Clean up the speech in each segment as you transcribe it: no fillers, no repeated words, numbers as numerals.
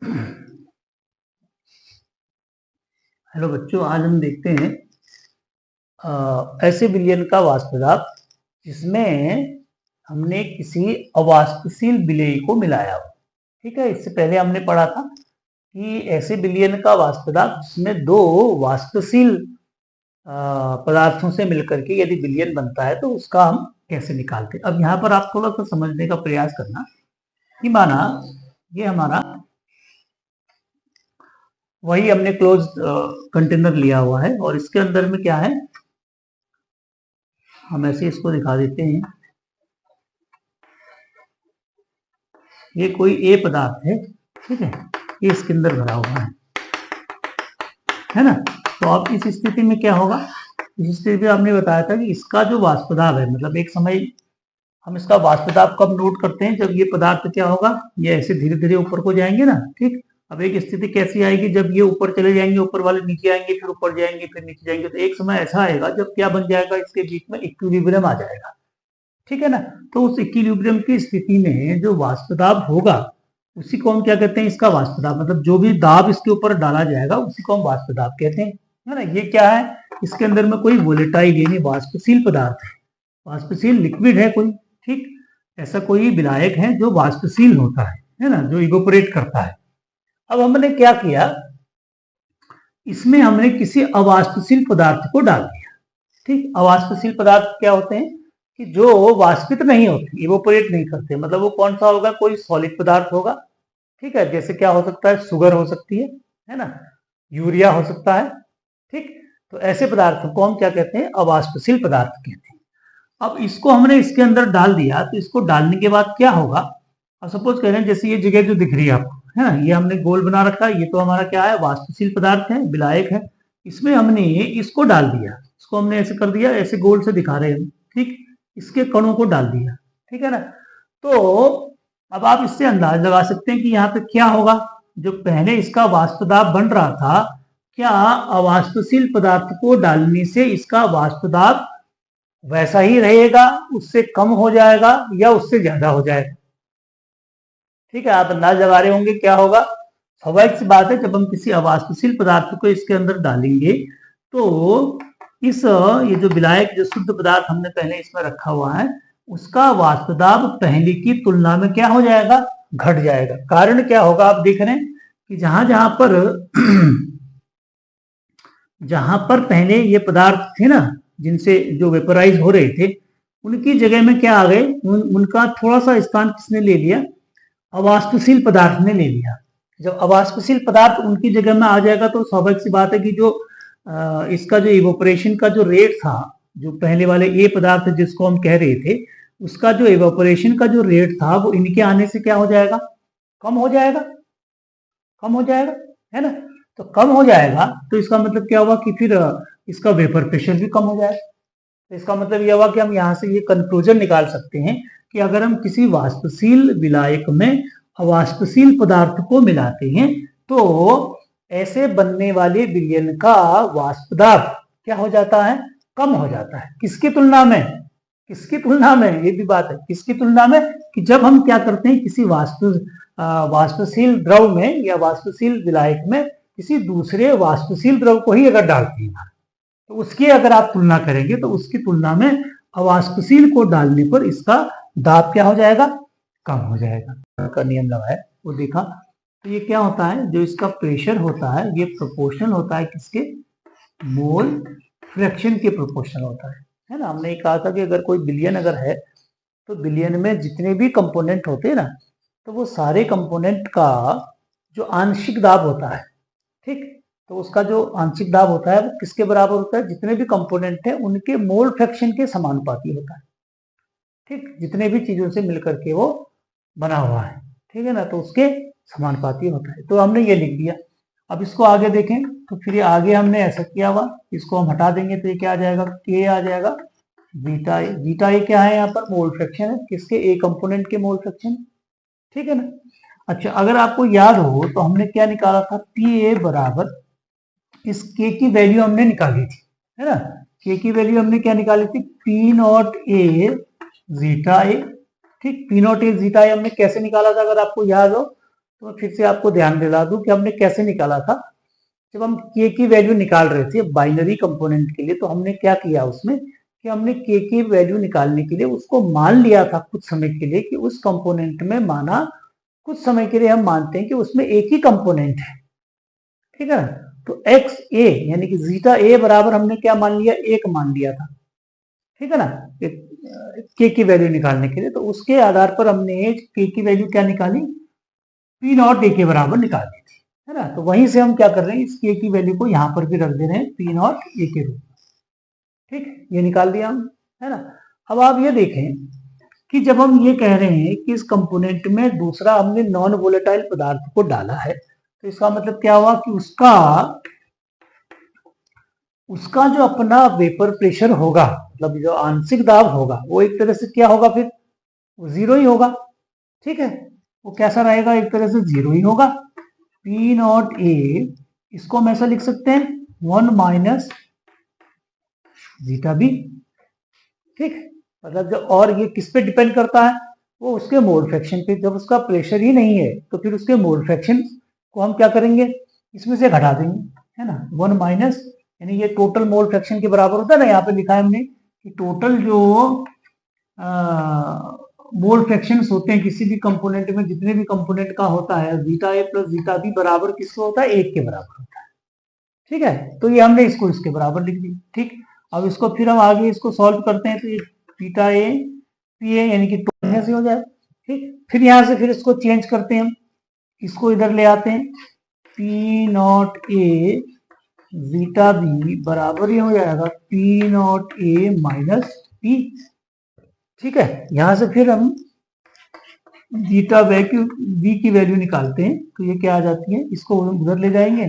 Hello बच्चों, आज हम देखते हैं ऐसे विलयन का वाष्पदाब जिसमें हमने किसी अवाष्पशील विलेय को मिलाया हो। ठीक है, इससे पहले हमने पढ़ा था कि ऐसे विलयन का वाष्पदाब जिसमें दो वाष्पशील पदार्थों से मिलकर के यदि विलयन बनता है तो उसका हम कैसे निकालते हैं। अब यहाँ पर आप थोड़ा सा समझने का प्रयास करना कि माना ये हमारा वही हमने क्लोज कंटेनर लिया हुआ है और इसके अंदर में क्या है, हम ऐसे इसको दिखा देते हैं। ये कोई ए पदार्थ है, ठीक है, ये इसके अंदर भरा हुआ है ना। तो अब इस स्थिति में क्या होगा, इस स्थिति में हमने बताया था कि इसका जो वाष्पदाब है, मतलब एक समय हम इसका वाष्पदाब कब नोट करते हैं, जब ये पदार्थ क्या होगा, ये ऐसे धीरे धीरे ऊपर को जाएंगे ना। ठीक, अब एक स्थिति कैसी आएगी, जब ये ऊपर चले जाएंगे, ऊपर वाले नीचे आएंगे, फिर ऊपर जाएंगे, फिर नीचे जाएंगे, तो एक समय ऐसा आएगा जब क्या बन जाएगा, इसके बीच में इक्विलिब्रियम आ जाएगा। ठीक है ना। तो उस इक्विलिब्रियम की स्थिति में जो वाष्पदाब होगा उसी को हम क्या कहते हैं, इसका वाष्पदाब, मतलब जो भी दाब इसके ऊपर डाला जाएगा उसी को हम वाष्पदाब कहते हैं, है ना। ये क्या है, इसके अंदर में कोई वोलेटाइल यानी वाष्पशील पदार्थ है, वाष्पशील लिक्विड है कोई। ठीक, ऐसा कोई विलायक है जो वाष्पशील होता है ना, जो इवोपरेट करता है। अब हमने क्या किया, इसमें हमने किसी अवाष्पशील पदार्थ को डाल दिया। ठीक, अवाष्पशील पदार्थ क्या होते हैं कि जो वाष्पित नहीं होते, इवोपरेट नहीं करते, मतलब वो कौन सा होगा, कोई सॉलिड पदार्थ होगा। ठीक है, जैसे क्या हो सकता है, शुगर हो सकती है ना, यूरिया हो सकता है। ठीक, तो ऐसे पदार्थों को हम क्या कहते हैं, अवाष्पशील पदार्थ कहते हैं। अब इसको हमने इसके अंदर डाल दिया, तो इसको डालने के बाद क्या होगा, अब सपोज कह रहे हैं जैसे ये जगह जो दिख रही है आपको, है ना, ये हमने गोल बना रखा है, ये तो हमारा क्या है, वाष्पशील पदार्थ है, विलायक है। इसमें हमने इसको डाल दिया, इसको हमने ऐसे कर दिया, ऐसे गोल से दिखा रहे हैं। ठीक, इसके कणों को डाल दिया। ठीक है ना। तो अब आप इससे अंदाज लगा सकते हैं कि यहाँ पे क्या होगा, जो पहले इसका वाष्पदाब बन रहा था, क्या अवाष्पशील पदार्थ को डालने से इसका वाष्पदाब वैसा ही रहेगा, उससे कम हो जाएगा या उससे ज्यादा हो जाएगा। ठीक है, आप अंदाज लगा रहे होंगे क्या होगा। स्वाभाविक सी बात है, जब हम किसी अवाष्पशील पदार्थ को इसके अंदर डालेंगे तो इस ये जो विलायक, जो शुद्ध पदार्थ हमने पहले इसमें रखा हुआ है, उसका वाष्पदाब पहले की तुलना में क्या हो जाएगा, घट जाएगा। कारण क्या होगा, आप देख रहे हैं कि जहां जहां पर पहले ये पदार्थ थे ना, जिनसे जो वेपराइज हो रहे थे, उनकी जगह में क्या आ गए, उनका थोड़ा सा स्थान किसने ले लिया, अवाष्पशील पदार्थ ने ले लिया। जब अवाष्पशील पदार्थ उनकी जगह में आ जाएगा तो स्वाभाविक सी बात है कि जो इसका जो इवोपरेशन का जो रेट था, जो पहले वाले ए पदार्थ जिसको हम कह रहे थे, उसका जो इवोपरेशन का जो रेट था वो इनके आने से क्या हो जाएगा, कम हो जाएगा, कम हो जाएगा, है ना। तो कम हो जाएगा तो इसका मतलब क्या हुआ कि फिर इसका वेपर प्रेशर भी कम हो जाएगा। तो इसका मतलब यह हुआ कि हम यहाँ से ये कंक्लूजन निकाल सकते हैं कि अगर हम किसी वाष्पशील विलायक में अवाष्पशील पदार्थ को मिलाते हैं तो ऐसे बनने वाले विलयन का वाष्पदाब क्या हो जाता है, कम हो जाता है। किसकी तुलना में, किसकी तुलना में, ये भी बात है, किसकी तुलना में, कि जब हम क्या करते हैं किसी वाष्पशील द्रव में या वाष्पशील विलायक में किसी दूसरे वाष्पशील द्रव को ही अगर डालते हैं तो उसकी अगर आप तुलना करेंगे तो उसकी तुलना में अवाष्पशील को डालने पर इसका दाब क्या हो जाएगा, कम हो जाएगा। का नियम लगा है वो देखा। तो ये क्या होता है, जो इसका प्रेशर होता है ये प्रोपोर्शनल होता है किसके, मोल फ्रैक्शन के प्रोपोर्शनल होता है ना। हमने कहा था कि अगर कोई बिलियन अगर है तो बिलियन में जितने भी कंपोनेंट होते हैं ना, तो वो सारे कंपोनेंट का जो आंशिक दाब होता है, ठीक, तो उसका जो आंशिक दाब होता है वो किसके बराबर होता है, जितने भी कंपोनेंट हैं उनके मोल फ्रैक्शन के समानुपाती होता है। ठीक, जितने भी चीजों से मिलकर के वो बना हुआ है, ठीक है ना, तो उसके समानुपाती होता है। तो हमने ये लिख दिया। अब इसको आगे देखें तो फिर ये आगे हमने ऐसा किया हुआ, इसको हम हटा देंगे तो ये क्या आ जाएगा, के आ जाएगा बीटा ए। बीटा ए क्या है, यहाँ पर मोल फ्रैक्शन है, किसके, ए कंपोनेंट के मोल फ्रैक्शन। ठीक है ना। अच्छा, अगर आपको याद हो तो हमने क्या निकाला था, पी ए बराबर, इस के की वैल्यू हमने निकाली थी, है ना। के की वैल्यू हमने क्या निकाली थी, पी नॉट ए जीटा ए। ठीक, पी नॉट ए जीटा ए हमने कैसे निकाला था, अगर आपको याद हो तो मैं फिर से आपको ध्यान दिला दूं कि हमने कैसे निकाला था। जब हम के की वैल्यू निकाल रहे थे बाइनरी कंपोनेंट के लिए, तो हमने क्या किया उसमें कि हमने के की वैल्यू निकालने के लिए उसको मान लिया था कुछ समय के लिए कि उस कंपोनेंट में माना कुछ समय के लिए हम मानते हैं कि उसमें एक ही कंपोनेंट है, ठीक है ना। तो एक्स ए यानी कि जीटा ए बराबर हमने क्या मान लिया, एक मान लिया था, ठीक है ना, के की वैल्यू निकालने के लिए। तो उसके आधार पर हमने के की वैल्यू क्या निकाली, पी नॉट ए के बराबर निकाल दी थी, है ना। तो वहीं से हम क्या कर रहे हैं, इस के की वैल्यू को यहां पर भी रख दे रहे हैं पी नॉट ए के रूप में, ठीक, ये निकाल दिया हम, है ना। अब आप ये देखें कि जब हम ये कह रहे हैं कि इस कंपोनेंट में दूसरा हमने नॉन वोलेटाइल पदार्थ को डाला है, तो इसका मतलब क्या हुआ कि उसका जो अपना वेपर प्रेशर होगा, मतलब जो आंशिक दाब होगा, वो एक तरह से क्या होगा, फिर वो जीरो ही होगा, ठीक है। वो कैसा रहेगा, एक तरह से जीरो ही होगा। पी नॉट ए, इसको हम ऐसा लिख सकते हैं 1 माइनस जीटा बी, ठीक। मतलब जो, और ये किस पे डिपेंड करता है, वो उसके मोल फ्रैक्शन पे। जब उसका प्रेशर ही नहीं है तो फिर उसके मोल फ्रैक्शन को हम क्या करेंगे, इसमें से घटा देंगे, है ना। 1 माइनस यानी ये टोटल मोल फ्रैक्शन के बराबर होता है ना, यहाँ पे लिखा है हमने कि टोटल जो मोल फ्रैक्शंस होते हैं किसी भी कंपोनेंट में, जितने भी कंपोनेंट का होता है, जीटा ए प्लस जीटा बी बराबर किसको होता है, एक के बराबर होता है, ठीक है। तो ये हमने इसको इसके बराबर लिख दी, ठीक। अब इसको फिर हम आगे इसको सॉल्व करते हैं, तो ये बीटा ए पी ए यानी कि टोटल से हो जाए, ठीक। फिर यहां से फिर इसको चेंज करते हैं हम, इसको इधर ले आते हैं, P naught A zeta B बराबर ही हो जाएगा P naught A minus P, ठीक है। यहां से फिर हम जीटा बी की वैल्यू निकालते हैं, तो ये क्या आ जाती है, इसको उधर ले जाएंगे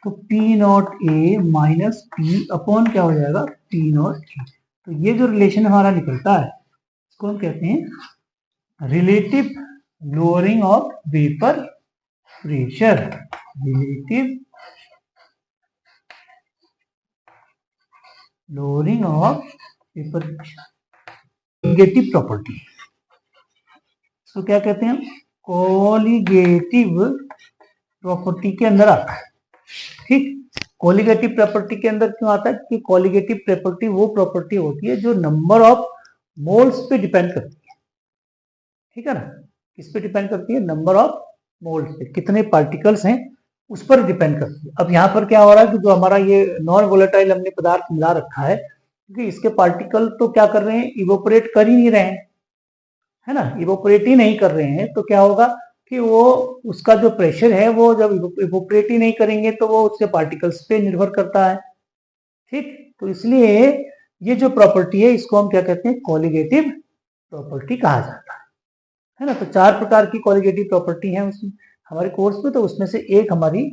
तो P naught A minus P upon क्या हो जाएगा, पी नॉट ए। तो ये जो रिलेशन हमारा निकलता है इसको हम कहते हैं relative lowering of vapour pressure, relative lowering of vapour pressure, colligative property. इसको क्या कहते हैं, कॉलिगेटिव प्रॉपर्टी के अंदर आता है, ठीक। कॉलिगेटिव प्रॉपर्टी के अंदर क्यों आता है कि कॉलिगेटिव प्रॉपर्टी वो प्रॉपर्टी होती है जो नंबर ऑफ मोल्स पे डिपेंड करती है, ठीक है ना। किस पे डिपेंड करती है, नंबर ऑफ मोल्स पे, कितने पार्टिकल्स हैं उस पर डिपेंड करती है। अब यहाँ पर क्या हो रहा है कि जो हमारा ये नॉन वोलेटाइल हमने पदार्थ मिला रखा है, क्योंकि इसके पार्टिकल तो क्या कर रहे हैं, इवोपरेट कर ही नहीं रहे हैं, है ना, इवोपरेट ही नहीं कर रहे हैं, तो क्या होगा कि वो उसका जो प्रेशर है वो जब इवोपरेट ही नहीं करेंगे तो वो उसके पार्टिकल्स पे निर्भर करता है, ठीक। तो इसलिए ये जो प्रॉपर्टी है इसको हम क्या कहते हैं, कॉलिगेटिव प्रॉपर्टी कहा जाता है ना। तो 4 प्रकार की कॉलिगेटिव प्रॉपर्टी है उसमें हमारे कोर्स में, तो उसमें से एक हमारी